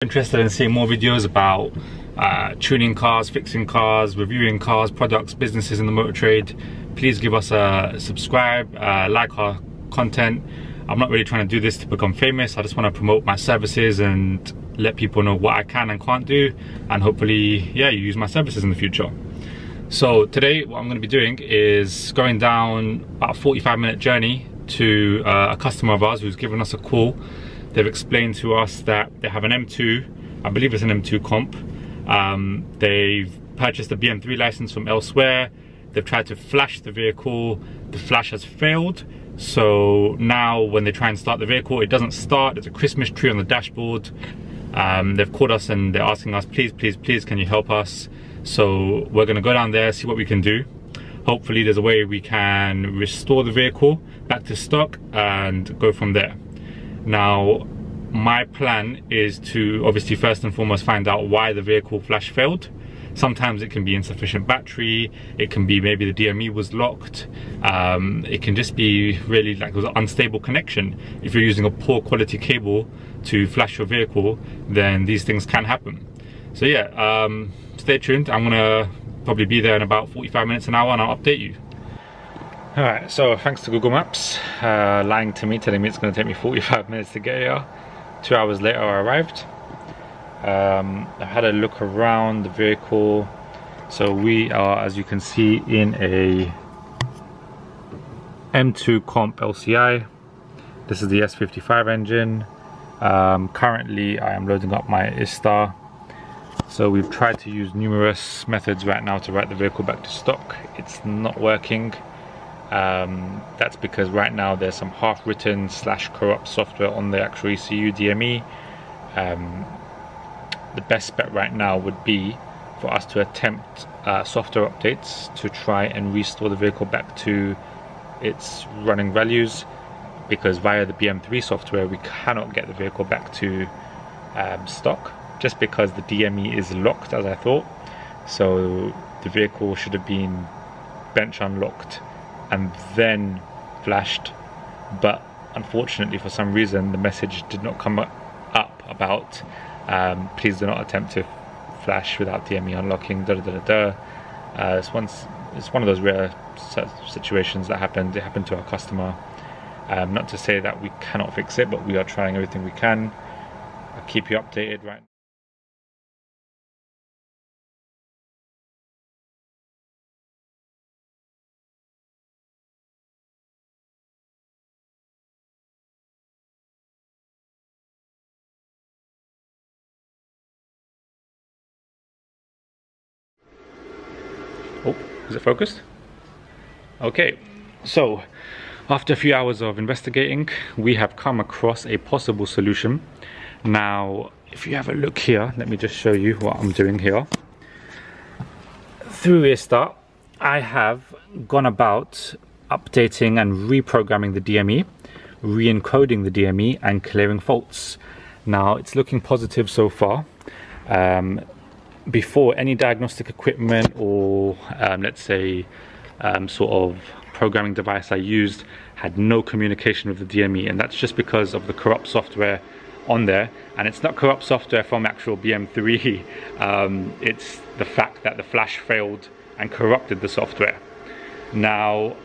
Interested in seeing more videos about tuning cars, fixing cars, reviewing cars, products, businesses in the motor trade, please give us a subscribe, like our content. I'm not really trying to do this to become famous. I just want to promote my services and let people know what I can and can't do, and hopefully, yeah, you use my services in the future. So today what I'm going to be doing is going down about a 45-minute journey to a customer of ours who's given us a call. They've explained to us that they have an M2, I believe it's an M2 comp. They've purchased a BM3 license from elsewhere. They've tried to flash the vehicle. The flash has failed. So now when they try and start the vehicle, it doesn't start. There's a Christmas tree on the dashboard. They've called us and they're asking us, please, can you help us? So we're gonna go down there, see what we can do. Hopefully there's a way we can restore the vehicle back to stock and go from there. Now, my plan is to obviously first and foremost find out why the vehicle flash failed. Sometimes it can be insufficient battery, it can be maybe the DME was locked, it can just be really like it was an unstable connection. If you're using a poor quality cable to flash your vehicle, then these things can happen. So yeah, stay tuned. I'm gonna probably be there in about 45 minutes, an hour, and I'll update you. Alright, so thanks to Google Maps, lying to me, telling me it's going to take me 45 minutes to get here. 2 hours later I arrived. I've had a look around the vehicle. So we are, as you can see, in a M2 Comp LCI. This is the S55 engine. Currently I am loading up my ISTA. So we've tried to use numerous methods right now to write the vehicle back to stock. It's not working. That's because right now there's some half-written / corrupt software on the actual ECU DME. The best bet right now would be for us to attempt software updates to try and restore the vehicle back to its running values, because via the BM3 software we cannot get the vehicle back to stock, just because the DME is locked, as I thought. So the vehicle should have been bench unlocked and then flashed, but unfortunately for some reason the message did not come up about please do not attempt to flash without DME unlocking, It's one of those rare situations that happened. It happened to our customer. Not to say that we cannot fix it, but we are trying everything we can. I'll keep you updated right now. Oh, is it focused? Okay, so after a few hours of investigating, we have come across a possible solution. Now, if you have a look here, let me just show you what I'm doing here. Through ISTA, I have gone about updating and reprogramming the DME, re-encoding the DME, and clearing faults. Now, it's looking positive so far. Before, any diagnostic equipment or let's say sort of programming device I used had no communication with the DME, and that's just because of the corrupt software on there. And it's not corrupt software from actual BM3, it's the fact that the flash failed and corrupted the software. Now,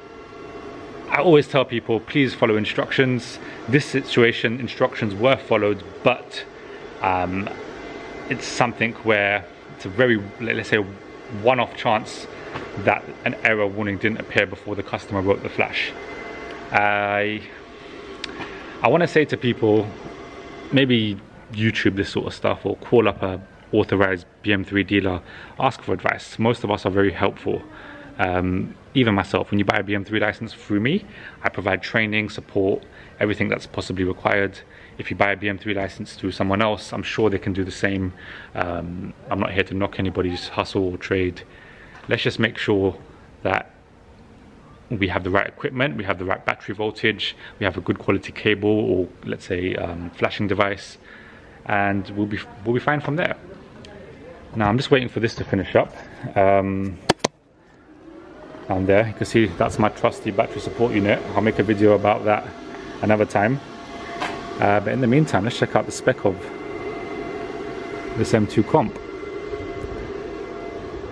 I always tell people, please follow instructions. This situation, instructions were followed, but it's something where it's a very, let's say, one-off chance that an error warning didn't appear before the customer wrote the flash. I want to say to people, maybe YouTube this sort of stuff or call up a authorized BM3 dealer, ask for advice. Most of us are very helpful. Even myself, when you buy a BM3 license through me, I provide training, support, everything that's possibly required. If you buy a BM3 license through someone else, I'm sure they can do the same. I'm not here to knock anybody's hustle or trade. Let's just make sure that we have the right equipment, we have the right battery voltage, we have a good quality cable, or let's say flashing device, and we'll be fine from there. Now I'm just waiting for this to finish up. Down there, you can see that's my trusty battery support unit. I'll make a video about that another time. But in the meantime, let's check out the spec of this M2 comp.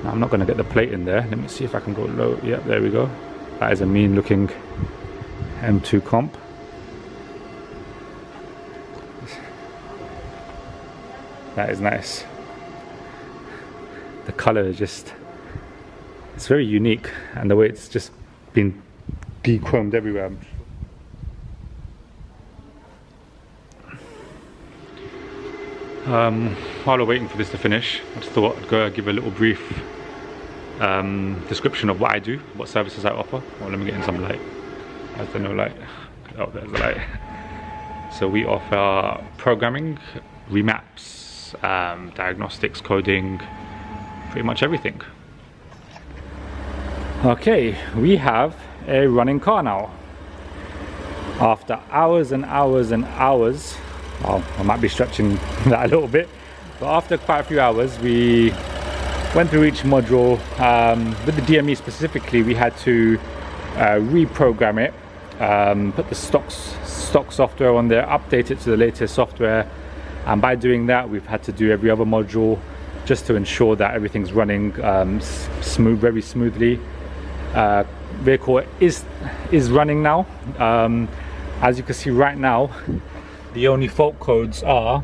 Now, I'm not going to get the plate in there. Let me see if I can go low. Yep, there we go. That is a mean looking M2 comp. That is nice. The color is just, it's very unique, and the way it's just been de-chromed everywhere. While we're waiting for this to finish, I just thought I'd go give a little brief description of what I do, what services I offer. Well, let me get in some light. There's no light. Oh, there's the light. So we offer programming, remaps, diagnostics, coding, pretty much everything. Okay, we have a running car now. After hours and hours and hours, well, I might be stretching that a little bit, but after quite a few hours, we went through each module. With the DME specifically, we had to reprogram it, put the stock software on there, update it to the latest software, and by doing that, we've had to do every other module just to ensure that everything's running very smoothly. Vehicle is running now. As you can see right now, the only fault codes are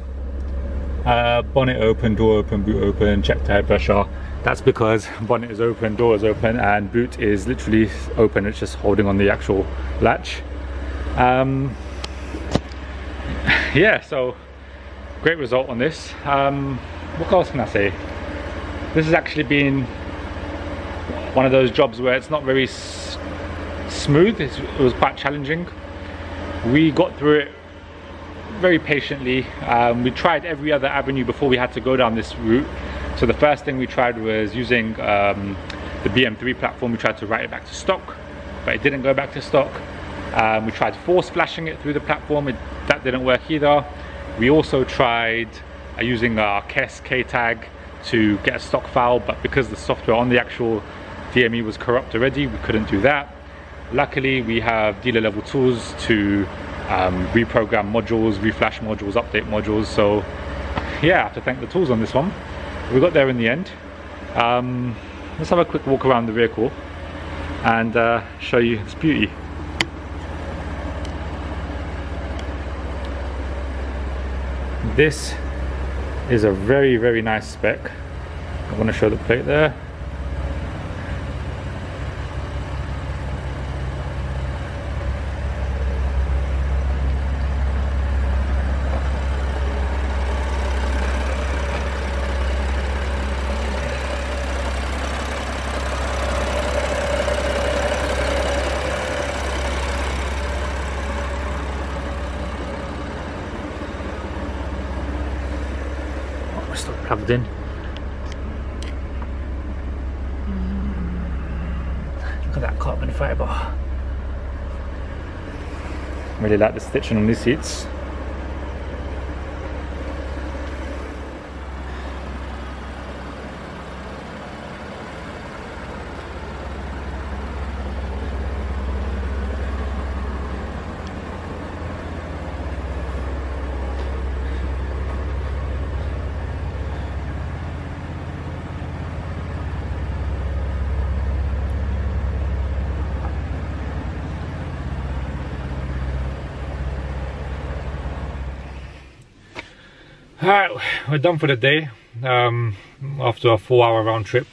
bonnet open, door open, boot open, check tire pressure. That's because bonnet is open, door is open, and boot is literally open. It's just holding on the actual latch. Yeah, so great result on this. What else can I say? This has actually been one of those jobs where it's not very smooth. It was quite challenging. We got through it very patiently. We tried every other avenue before we had to go down this route. So the first thing we tried was using the BM3 platform. We tried to write it back to stock, but it didn't go back to stock. We tried force flashing it through the platform. That didn't work either. We also tried using our K tag to get a stock file, but because the software on the actual DME was corrupt already, we couldn't do that. Luckily, we have dealer level tools to reprogram modules, reflash modules, update modules. So yeah, I have to thank the tools on this one. We got there in the end. Let's have a quick walk around the vehicle and show you its beauty. This is a very nice spec. I want to show the plate there. Still plugged in. Look at that carbon fibre. Really like the stitching on these seats. Alright, we're done for the day. After a 4-hour round trip,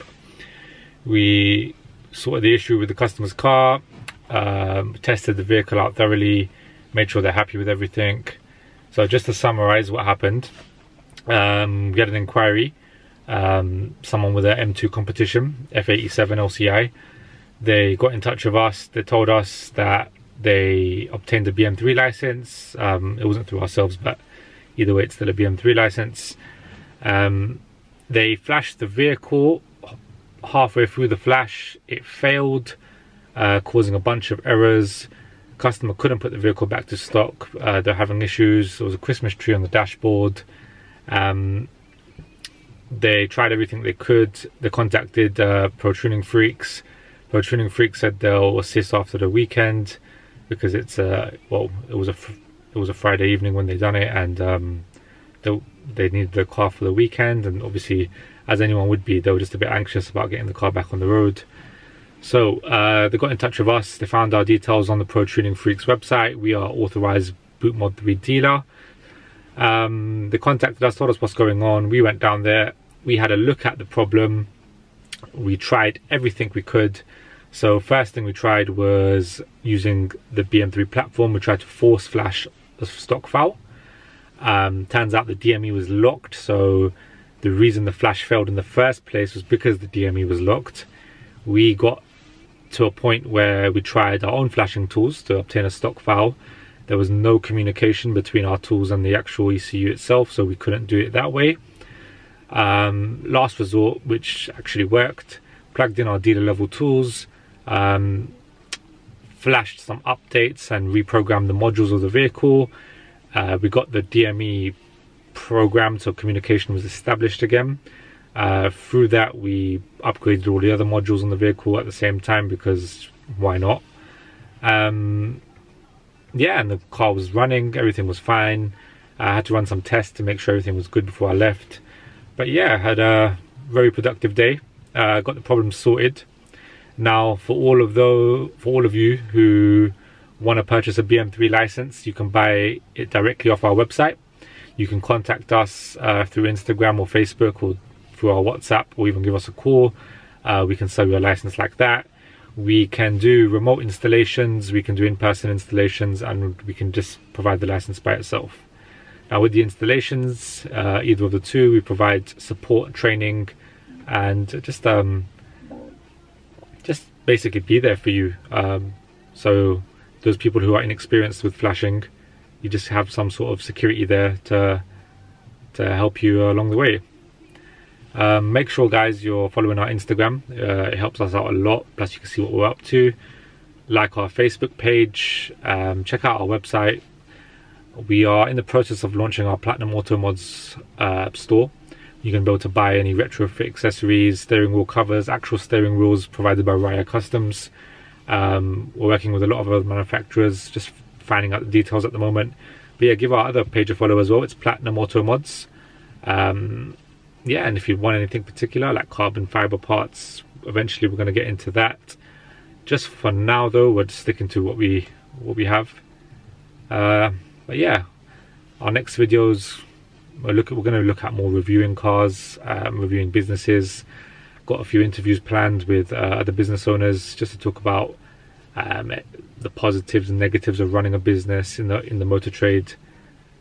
we sorted the issue with the customer's car, tested the vehicle out thoroughly, made sure they're happy with everything. So just to summarize what happened, we had an inquiry, someone with an M2 competition, F87 LCI. They got in touch with us. They told us that they obtained a BM3 license. It wasn't through ourselves, but either way, it's still a BM3 license. They flashed the vehicle. Halfway through the flash, it failed, causing a bunch of errors. Customer couldn't put the vehicle back to stock. They're having issues. There was a Christmas tree on the dashboard. They tried everything they could. They contacted Pro Tuning Freaks. Pro Tuning Freaks said they'll assist after the weekend because it's well, it was a Friday evening when they done it, and they needed the car for the weekend, and obviously, as anyone would be, they were just a bit anxious about getting the car back on the road. So they got in touch with us. They found our details on the Pro Tuning Freaks website. We are authorized Boot Mod 3 dealer. They contacted us, told us what's going on. We went down there. We had a look at the problem. We tried everything we could. So first thing we tried was using the BM3 platform. We tried to force flash the stock file. Turns out the DME was locked. So the reason the flash failed in the first place was because the DME was locked. We got to a point where we tried our own flashing tools to obtain a stock file. There was no communication between our tools and the actual ECU itself, so we couldn't do it that way. Last resort, which actually worked, plugged in our dealer level tools, flashed some updates and reprogrammed the modules of the vehicle. We got the DME programmed, so communication was established again. Through that, we upgraded all the other modules on the vehicle at the same time, because why not? Yeah, and the car was running, everything was fine. I had to run some tests to make sure everything was good before I left. But yeah, I had a very productive day. Got the problem sorted. Now, for all of you who want to purchase a BM3 license, you can buy it directly off our website. You can contact us through Instagram or Facebook, or through our WhatsApp, or even give us a call. We can sell you a license like that. We can do remote installations, we can do in-person installations, and we can just provide the license by itself. Now with the installations, either of the two, we provide support, training, and just basically be there for you. So those people who are inexperienced with flashing, you just have some sort of security there to help you along the way. Make sure, guys, you're following our Instagram. It helps us out a lot. Plus, you can see what we're up to. Like our Facebook page. Check out our website. We are in the process of launching our Platinum Auto Mods store. You can be able to buy any retrofit accessories, steering wheel covers, actual steering wheels provided by Raya Customs. We're working with a lot of other manufacturers, just finding out the details at the moment. But yeah, give our other page a follow as well. It's Platinum Auto Mods. Yeah, and if you want anything particular like carbon fiber parts, eventually we're going to get into that. Just for now though, we're just sticking to what we have. But yeah, our next videos, we're going to look at more reviewing cars, reviewing businesses. Got a few interviews planned with other business owners, just to talk about the positives and negatives of running a business in the motor trade.